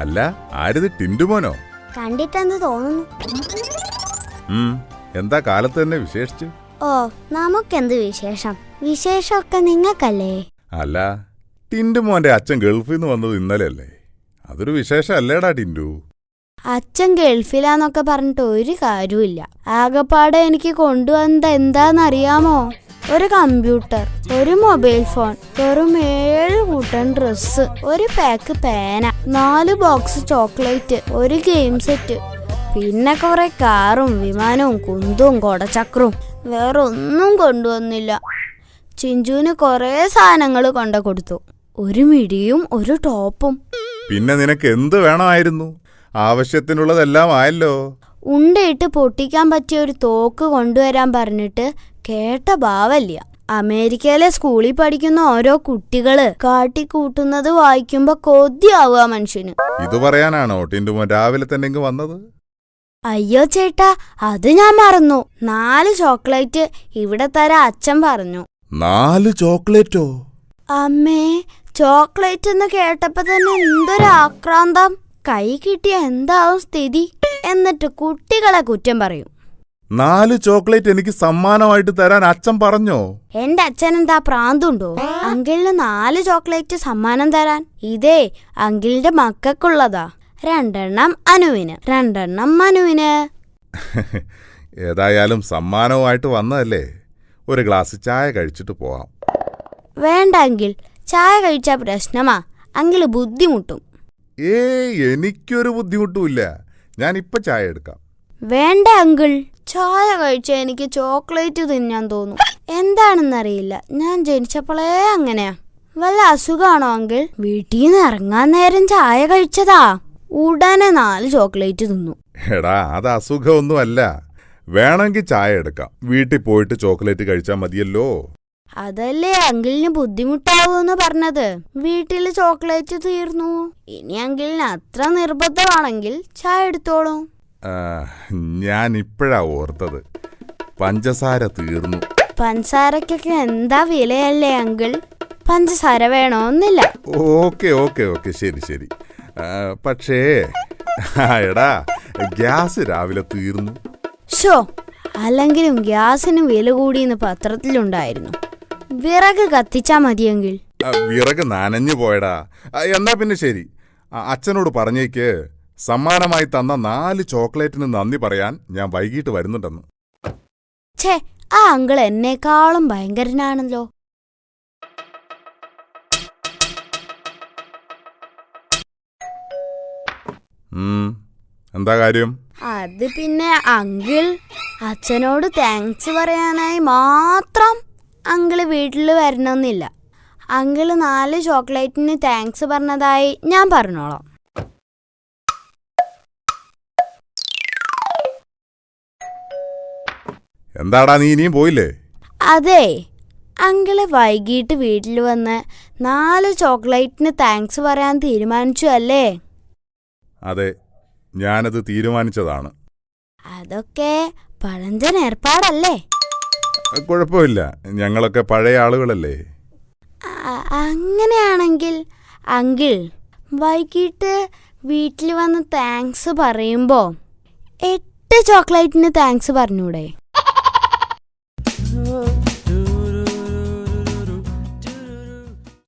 അല്ല, ആരിത് ടിൻഡുമോനോ? കണ്ടിട്ടെന്ന് തോന്നുന്നു. എന്താ കാലത്ത് തന്നെ വിശേഷിച്ച്? ഓ, നമുക്കെന്ത് വിശേഷം? വിശേഷമൊക്കെ നിങ്ങൾക്കല്ലേ? അല്ല, ടിൻഡുമോന്റെ അച്ഛൻ ഗൾഫിൽ നിന്ന് വന്നത് ഇന്നലെയല്ലേ? അതൊരു വിശേഷം അല്ലേടാ ടിൻഡു? അച്ഛൻ ഗൾഫിലാന്നൊക്കെ പറഞ്ഞിട്ട് ഒരു കാര്യമില്ല. ആകെപ്പാടെ എനിക്ക് കൊണ്ടുവന്നത് എന്താന്നറിയാമോ? ഒരു കമ്പ്യൂട്ടർ, ഒരു മൊബൈൽ ഫോൺ, വെറും 7 കൂട്ടം ഡ്രസ്സ്, ഒരു പാക്ക് പേന, 4 ബോക്സ് ചോക്ലേറ്റ്, ഒരു ഗെയിം സെറ്റ്, പിന്നെ കുറെ കാറും വിമാനവും കുന്തും കൊടച്ചക്രവും. വേറെ ഒന്നും കൊണ്ടുവന്നില്ല. ചിഞ്ചുവിന് കുറെ സാധനങ്ങൾ കൊണ്ട കൊടുത്തു. ഒരു മിടിയും ഒരു ടോപ്പും. പിന്നെ നിനക്ക് എന്ത് വേണമായിരുന്നു? ആവശ്യത്തിനുള്ളതെല്ലാം ആയല്ലോ. ഉണ്ടയിട്ട് പൊട്ടിക്കാൻ പറ്റിയ ഒരു തോക്ക് കൊണ്ടുവരാൻ പറഞ്ഞിട്ട് കേട്ട ഭാവല്ല. അമേരിക്കയിലെ സ്കൂളിൽ പഠിക്കുന്ന ഓരോ കുട്ടികള് കാട്ടിക്കൂട്ടുന്നത് വായിക്കുമ്പോ കൊതിയാവുക മനുഷ്യന്. ഇത് പറയാനാണോ ടിൻഡുമോൻ രാവിലെ തന്നെ വന്നത്? അയ്യോ ചേട്ടാ, അത് ഞാൻ മറന്നു. 4 ചോക്ലേറ്റ് ഇവിടെ തരാ അച്ഛൻ പറഞ്ഞു. 4 ചോക്ലേറ്റോ? അമ്മേ, ചോക്ലേറ്റ് എന്ന് കേട്ടപ്പോ തന്നെ എന്തൊരു ആക്രാന്തം. കൈ കിട്ടിയ എന്താവും സ്ഥിതി? എന്നിട്ട് കുട്ടികളെ കുറ്റം പറയും. 4 ചോക്ലേറ്റ് എനിക്ക് സമ്മാനമായിട്ട് തരാൻ അച്ഛൻ പറഞ്ഞോ? എന്റെ അച്ഛൻ എന്താ പ്രാന്തുണ്ടോ? അങ്കിളിന് 4 ചോക്ലേറ്റ് സമ്മാനം തരാൻ? ഇതേ അങ്കിളിന്റെ മക്കൾക്കുള്ളതാ. 2 അനുവിന്, 2 മനുവിന്. ഏതായാലും സമ്മാനവുമായിട്ട് വന്നതല്ലേ, ഒരു ഗ്ലാസ് ചായ കഴിച്ചിട്ട് പോവാം. വേണ്ട അങ്കിൾ, ചായ കഴിച്ചാ പ്രശ്നമാ. അങ്കിള് ബുദ്ധിമുട്ടും. എനിക്കൊരു ബുദ്ധിമുട്ടുമില്ല, ഞാനിപ്പോ ചായ എടുക്കാം. വേണ്ട അങ്കിൾ, ചായ കഴിച്ചാൽ എനിക്ക് ചോക്ലേറ്റ് തിന്നാൻ തോന്നും. എന്താണെന്നറിയില്ല, ഞാൻ ജനിച്ചപ്പോഴേ അങ്ങനെയാ. വല്ല അസുഖാണോ അങ്കിൾ? വീട്ടിൽ നിന്ന് ഇറങ്ങാൻ നേരം ചായ കഴിച്ചതാ, ഉടനെ 4 ചോക്ലേറ്റ് തിന്നു. എടാ, അത് അസുഖമൊന്നും അല്ല. വേണമെങ്കിൽ ചായ എടുക്കാം, വീട്ടിൽ പോയിട്ട് ചോക്ലേറ്റ് കഴിച്ചാൽ മതിയല്ലോ. അതല്ലേ അങ്കിളിന് ബുദ്ധിമുട്ടാവൂന്ന് പറഞ്ഞത്. വീട്ടില് ചോക്ലേറ്റ് തീർന്നു. ഇനി അങ്കിളിന് അത്ര നിർബന്ധമാണെങ്കിൽ ചായ എടുത്തോളൂ. ഞാൻ ഇപ്പോഴാ ഓർത്തത്, പഞ്ചസാര തീർന്നു. പഞ്ചസാരക്കൊക്കെ എന്താ വിലയല്ലേ അങ്കിൾ? പഞ്ചസാര വേണോന്നില്ല. ഓക്കെ ഓക്കെ ഓക്കെ, ശരി ശരി. പക്ഷേ എടാ, ഗ്യാസ് രാവിലെ തീർന്നു. ഷോ, അല്ലെങ്കിലും ഗ്യാസിന് വില കൂടിയെന്ന് പത്രത്തിലുണ്ടായിരുന്നു. വിറക് കത്തിച്ചാ മതിയെങ്കിൽ. വിറക് നനഞ്ഞു പോയടാ. എന്നാ പിന്നെ ശരി, അച്ഛനോട് പറഞ്ഞേക്ക് സമ്മാനമായി തന്ന 4 ചോക്ലേറ്റിന് നന്ദി പറയാൻ ഞാൻ വൈകിട്ട് വരുന്നുണ്ടെന്ന്. ഛേ, ആ അങ്കിൾ എന്നെക്കാളും ഭയങ്കരനാണല്ലോ. എന്താ കാര്യം? അത് പിന്നെ അങ്കിൾ, അച്ഛനോട് താങ്ക്സ് പറയാനായി മാത്രം അങ്കിള് വീട്ടിൽ വരണമെന്നില്ല. അങ്കിള് 4 ചോക്ലേറ്റിന് താങ്ക്സ് പറഞ്ഞതായി ഞാൻ പറഞ്ഞോളാം. എന്താടാ, നീ ഇനിയും പോയില്ലേ? അതെ, അങ്കിള് വൈകിട്ട് വീട്ടിൽ വന്ന് 4 ചോക്ലേറ്റിന് താങ്ക്സ് പറയാൻ തീരുമാനിച്ചു അല്ലേ? അതെ, ഞാനത് തീരുമാനിച്ചതാണ്. അതൊക്കെ പഴഞ്ചൻ ഏർപ്പാടല്ലേ? കുഴപ്പമില്ല, ഞങ്ങളൊക്കെ പഴയ ആളുകളല്ലേ. അങ്ങനെയാണെങ്കിൽ അങ്കിൾ വൈകിട്ട് വീട്ടിൽ വന്ന് താങ്ക്സ് പറയുമ്പോ 8 ചോക്ലേറ്റിന് താങ്ക്സ് പറഞ്ഞൂടെ?